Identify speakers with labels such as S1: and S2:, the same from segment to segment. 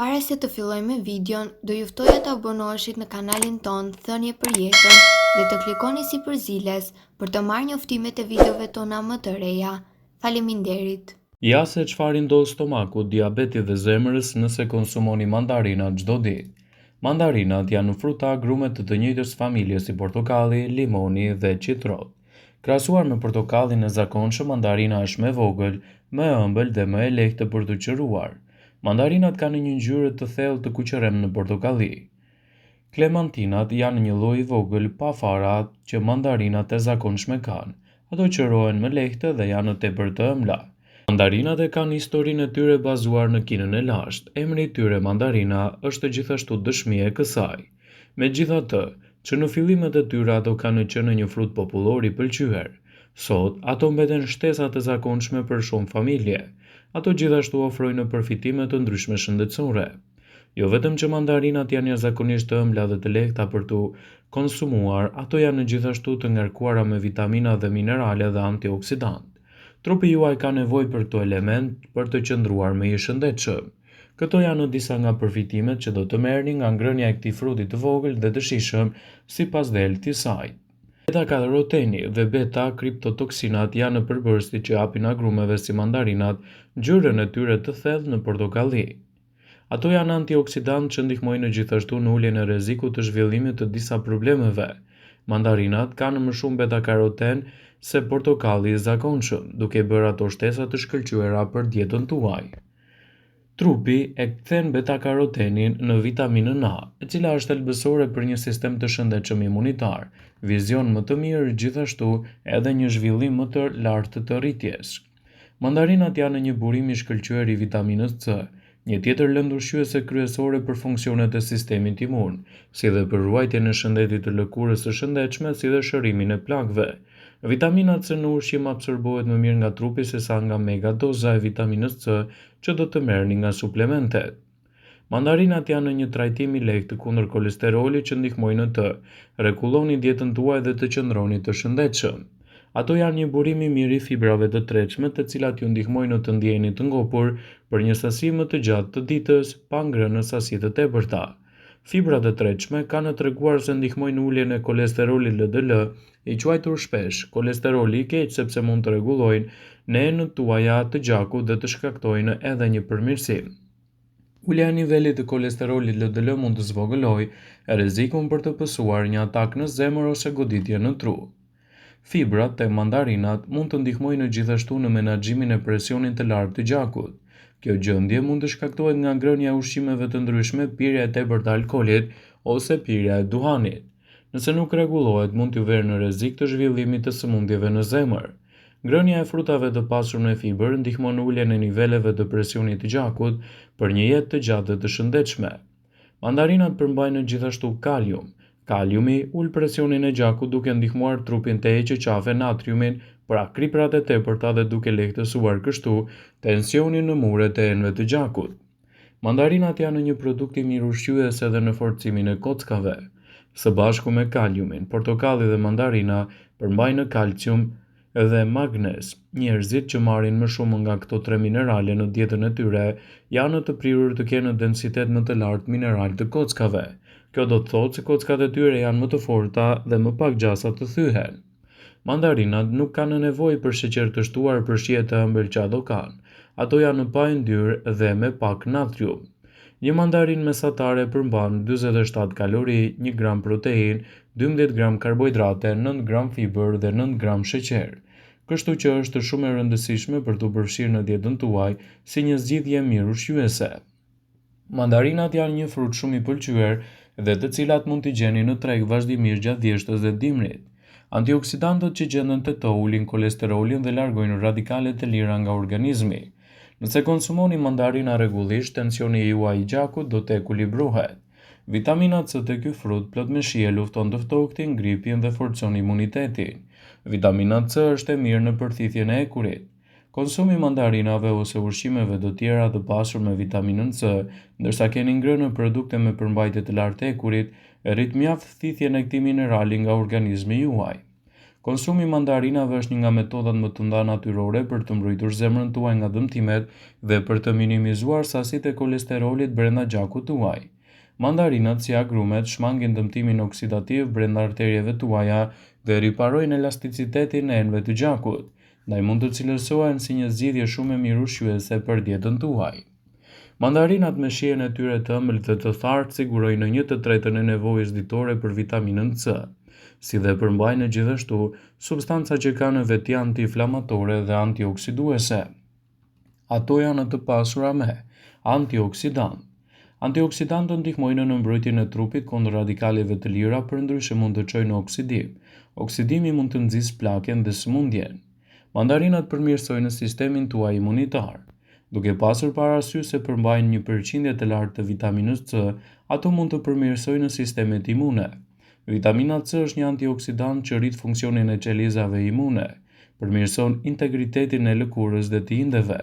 S1: Para se të fillojmë me videon, do ju ftoja të abonoheshit në kanalin ton Thënie për Jetën dhe të klikoni si përziles për të marrë njoftimet e videove tona më të reja. Faleminderit.
S2: Ja se çfarë ndodh stomakut, diabetit dhe zemrës nëse konsumoni mandarina çdo ditë. Mandarinat janë fruta agrume të njëjtës familje si portokalli, limoni dhe citrot. Krahasuar me portokallin e zakonshëm, mandarina është më e vogël, më e ëmbël dhe më e lehtë për të qëruar. Mandarinat kanë një ngjyrë të thellë të kuqërem në portokalli. Klementinat janë një lloj i vogël pa fara që mandarinat e zakonshme kanë. Ato qërohen më lehtë dhe janë tepër të ëmbla. Mandarinat e kanë historinë e tyre bazuar në Kinën e lashtë. Emri i tyre mandarina është gjithashtu dëshmi e kësaj. Megjithatë, që në fillimet e tyre ato kanë qenë një frut popullor i pëlqyer. Sot, ato mbeten shtesa të zakonshme për shumë familje. Ato gjithashtu ofrojnë përfitime të ndryshme shëndetësore. Jo vetëm që mandarinat janë jashtëzakonisht të ëmbla dhe të lehta për tu konsumuar, ato janë gjithashtu të ngarkuara me vitamina dhe minerale dhe antioksidantë. Trupi juaj ka nevojë për këto element për të qëndruar më i shëndetshëm. Këto janë disa nga përfitimet që do të merrni nga ngrënia e këtij fruti të vogël dhe të shijshëm sipas dhelit të saj. Beta-karoteni dhe beta-kriptotoksinat janë përbërësit që japin agrumeve si mandarinat ngjyrën e tyre të thellë në portokalli. Ato janë antioksidantë që ndihmojnë gjithashtu në uljen e rrezikut të zhvillimit të disa problemeve. Mandarinat kanë më shumë beta-karoten se portokalli i zakonshëm, duke bërë ato shtesa të shkëlqyera për dietën tuaj. Trupi e kthen beta-karotenin në vitaminën A, e cila është thelbësore për një sistem të shëndetshëm imunitar, vizion më të mirë, gjithashtu edhe një zhvillim më të lartë të rritjes. Mandarinat janë një burim i shkëlqyer i vitaminës C, një tjetër lëndë ushqyese kryesore për funksionet e sistemit imun, si dhe për ruajtjen e shëndetit të lëkurës së shëndetshme, si dhe shërimin e plagëve. Vitamina C në ushqim absorbohet më mirë nga trupi sesa nga megadoza e vitaminës C që do të merrni nga suplementet. Mandarinat janë një trajtim i lehtë kundër kolesterolit që ndihmojnë të rregulloni dietën tuaj dhe të qëndroni të shëndetshëm. Ato janë një burim i mirë i fibrave të tretshme, të cilat ju ndihmojnë të ndjeheni të ngopur për një sasi më të gjatë të ditës pa ngrënë sasi të tepërta. Fibrat e tretshme kanë treguar se ndihmojnë uljen e kolesterolit LDL, i quajtur shpesh kolesteroli i keq, sepse mund të rregullojnë nenët tuaja të gjakut dhe të shkaktojnë edhe një përmirësim. Ulja e nivelit të kolesterolit LDL mund të zvogëlojë rrezikun për të pësuar një atak në zemër ose goditje në tru. Fibrat e mandarinat mund të ndihmojnë gjithashtu në menaxhimin e presionit të lartë të gjakut. Kjo gjendje mund të shkaktohet nga ngrënia e ushqimeve të ndryshme, pirja e tepërt të alkoolit ose pirja e duhanit. Nëse nuk rregullohet, mund t'ju vërë në rrezik të zhvillimit të sëmundjeve në zemër. Ngrënia e frutave të pasur me fibër ndihmon uljen e niveleve të presionit të gjakut për një jetë të gjatë dhe të shëndetshme. Mandarinat përmbajnë gjithashtu kalium. Kaliumi ul presionin e gjakut duke ndihmuar trupin të heqë qafe natriumin, pra kriprat e tepërta dhe duke lehtësuar kështu tensionin në muret e enëve të gjakut. Mandarinat janë një produkt i mirë ushqyes edhe në forcimin e kockave. Së bashku me kaliumin, portokalli dhe mandarina përmbajnë kalcium dhe magnez. Njerëzit që marrin më shumë nga këto tre minerale në dietën e tyre janë të prirur të kenë densitet më të lartë mineral të kockave. Kjo do të thotë se kockat e tyre janë më të forta dhe më pak gjasa të thyhen. Mandarinat nuk kanë nevojë për sheqer të shtuar për shije të ëmbël që ato kanë. Ato janë pa yndyrë dhe me pak natrium. Një mandarinë mesatare përmban 47 kalori, 1 gram protein, 12 gram karbohidrate, 9 gram fibër dhe 9 gram sheqer. Kështu që është shumë e rëndësishme për t'u përfshirë në dietën tuaj si një zgjidhje mirë ushqyese. Mandarinat janë një frut shumë i pëlqyer dhe të cilat mund t'i gjeni në treg vazhdimisht gjatë dhjeshtës dhe dimrit. Antioksidantët që gjenden te to ulin kolesterolin dhe largojnë radikalet e lira nga organizmi. Nëse konsumoni mandarina rregullisht, tensioni juaj i gjakut do të ekuilibrohet. Vitamina C të ky frut plot me shije lufton të ftoftin, gripin dhe forcon imunitetin. Vitamina C është e mirë në përthithjen e ekurit. Konsumi mandarinave ose ushqimeve të tjera të pasur me vitaminën C, ndërsa keni ngrënë produkte me përmbajtje të lartë të ekurit, rrit mjaft thithjen e këtij minerali nga organizmi juaj. Konsumi i mandarinave është një nga metodat më të nda natyrore për të mbrojtur zemrën tuaj nga dëmtimet dhe për të minimizuar sasitë e kolesterolit brenda gjakut tuaj. Mandarinat, si agrumet, shmangin dëmtimin oksidativ brenda arterieve tuaja dhe riparojnë elasticitetin e enëve të gjakut, ndaj mund të cilësohen si një zgjidhje shumë e mirë ushqyese për dietën tuaj. Mandarinat me shijen e tyre të ëmbël dhe të thartë sigurojnë 1/3 e nevojës ditore për vitaminën C, si dhe përmbajnë gjithashtu substanca që kanë në veti anti-inflamatore dhe antioksiduese. Ato janë të pasura me antioksidant. Antioksidantët ndihmojnë në mbrojtjen e trupit kundër radikaleve të lira, përndryshe mund të çojnë në oksidim. Oksidimi mund të nxjisë pllakën dhe sëmundjen. Mandarinat përmirësojnë sistemin tuaj imunitar. Duke pasur parasysh se përmbajnë një përqindje të lartë të vitaminës C, ato mund të përmirësojnë sistemet imune. Vitamina C është një antioksidant që rrit funksionin e qelizave imune, përmirëson integritetin e lëkurës dhe të indeve.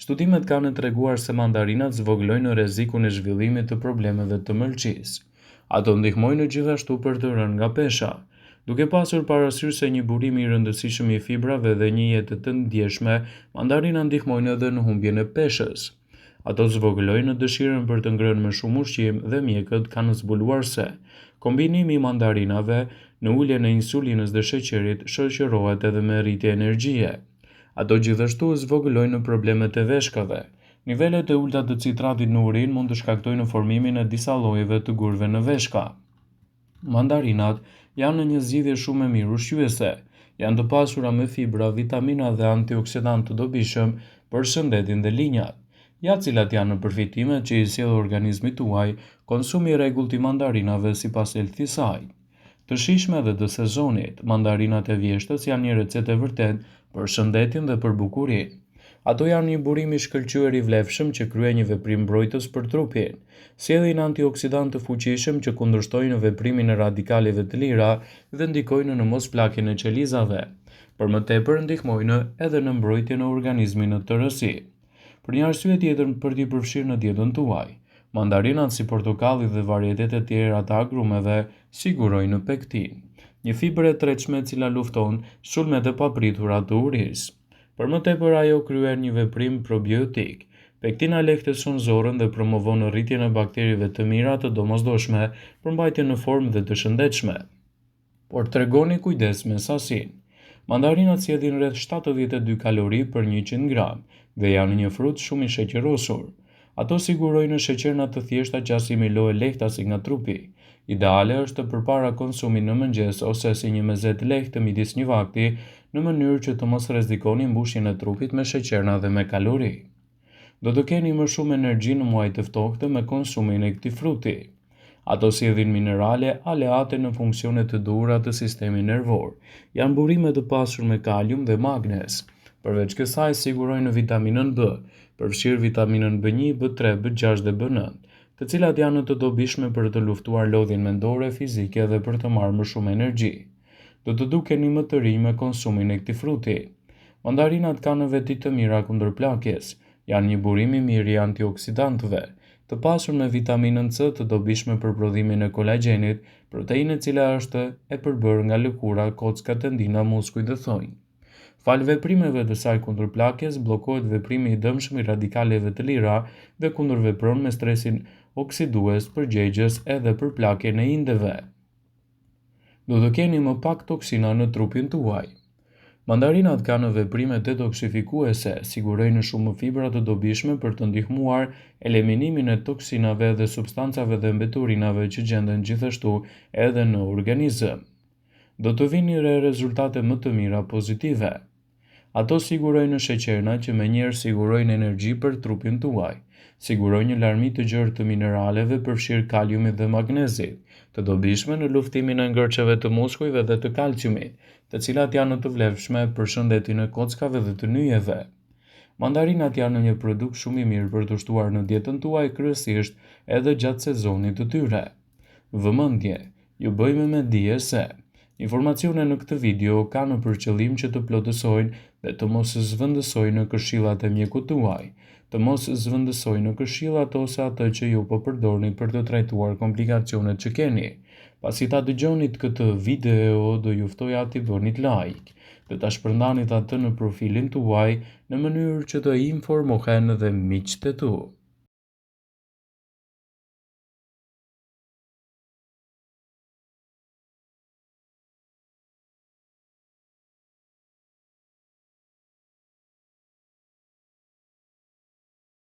S2: Studimet kanë treguar se mandarinat zvogëlojnë rrezikun e zhvillimit të problemeve të mëlçisë. Ato ndihmojnë gjithashtu për të rënë nga pesha. Duke pasur parasysh se një burim i rëndësishëm i fibrave dhe një jetë të ndjeshme, mandarinat ndihmojnë edhe në humbjen e peshës. Ato zvogëlojnë dëshirën për të ngrënë më shumë ushqim dhe mjekët kanë zbuluar se kombinimi i mandarinave në uljen e insulinës dhe sheqerit shoqërohet edhe me rritje energjie. Ato gjithashtu zvogëlojnë problemet e veshkave. Nivelet e ulta të citratit në urinë mund të shkaktojnë formimin e disa llojeve të gurve në veshka. Mandarinat janë një zgjidhje shumë e mirë ushqyese. Janë të pasura me fibra, vitamina dhe antioksidant të dobishëm për shëndetin dhe linjat. Ja cilat janë përfitimet që i sjell organizmit tuaj konsumi i rregullt i mandarinave sipas health-së saj. Të shijshme dhe të sezonit, mandarinat e vjeshtës janë një recetë e vërtetë për shëndetin dhe për bukurinë. Ato janë një burim i shkëlqyer i vlefshëm që kryen një veprim mbrojtës për trupin. Sjellin antioksidant të fuqishëm që kundërshtojnë veprimin e radikaleve të lira dhe ndikojnë në mospllakjen e qelizave. Për më tepër ndihmojnë edhe në mbrojtjen e organizmit në tërësi. Për një arsye tjetër për t'i përfshirë në dietën tuaj, mandarinat si portokalli dhe varietete tjera të agrumeve sigurojnë pektin, një fibër e tretshme e cila lufton sulmet e papritura të urisë. Për më tepër ajo kryen një veprim probiotik. Pektina lehtëson zorën dhe promovon rritjen e bakterieve të mira të domosdoshme për mbajtjen në formë dhe të shëndetshme. Por tregoni kujdes me sasinë. Mandarinat sjellin rreth 72 kalori për 100 gram dhe janë një frut shumë i sheqerosur. Ato sigurojnë sheqerna të thjeshta që asimilohen lehtësi nga trupi. Ideale është përpara konsumit në mëngjes ose si një mezet lehtë midis një vakti, në mënyrë që të mos rrezikoni mbushjen e trupit me sheqerna dhe me kalori. Do të keni më shumë energji në muajt e ftohtë me konsumin e këtij fruti. Ato sjellin minerale aleate në funksione të duhura të sistemit nervor. Janë burime të pasur me kalium dhe magnez. Përveç kësaj sigurojnë vitaminën B, përfshirë vitaminën B1, B3, B6 dhe B9, të cilat janë të dobishme për të luftuar lodhjen mendore, fizike dhe për të marrë më shumë energji. Do të dukeni më të rinj me konsumin e këtij fruti. Mandarinat kanë veti të mira kundër plakjes, janë një burim i mirë i antioksidantëve, të pasur me vitaminën C të dobishme për prodhimin e kolagjenit, proteinë e cila është e përbërë nga lëkura, kocka, tendina, muskuj dhe thonjë. Fal veprimeve të saj kundër plakjes, bllokohet veprimi i dëmshëm i radikaleve të lira dhe kundërvepron me stresin oksidues përgjegjës edhe për plakjen e indeve. Do të keni më pak toksina në trupin tuaj. Mandarinat kanë veprime detoksifikuese, sigurojnë shumë fibra të dobishme për të ndihmuar eliminimin e toksinave dhe substancave dhe mbeturinave që gjenden gjithashtu edhe në organizëm. Do të vini re rezultate më të mira pozitive. Ato sigurojnë sheqerna që menjëherë sigurojnë energji për trupin tuaj. Sigurojnë një larmi të gjerë të mineraleve përfshirë kaliumit dhe magnezit, të dobishme në luftimin e ngërçeve të muskujve dhe të kalciumit, të cilat janë të vlefshme për shëndetin e kockave dhe të nyjeve. Mandarinat janë një produkt shumë i mirë për të shtuar në dietën tuaj kryesisht edhe gjatë sezonit të tyre. Vëmendje, ju bëjmë me dije se informacione në këtë video kanë për qëllim që të plotësojnë dhe të mos zvendësojnë në këshillat e mjekut tuaj, të mos zvendësojnë në këshillat ose atë që ju po përdorni për të trajtuar komplikacionet që keni. Pasi ta dëgjonit këtë video, do ju ftoja t'i bënit like dhe ta shpërndanit atë në profilin tuaj në mënyrë që të informohen edhe miqtë e tu.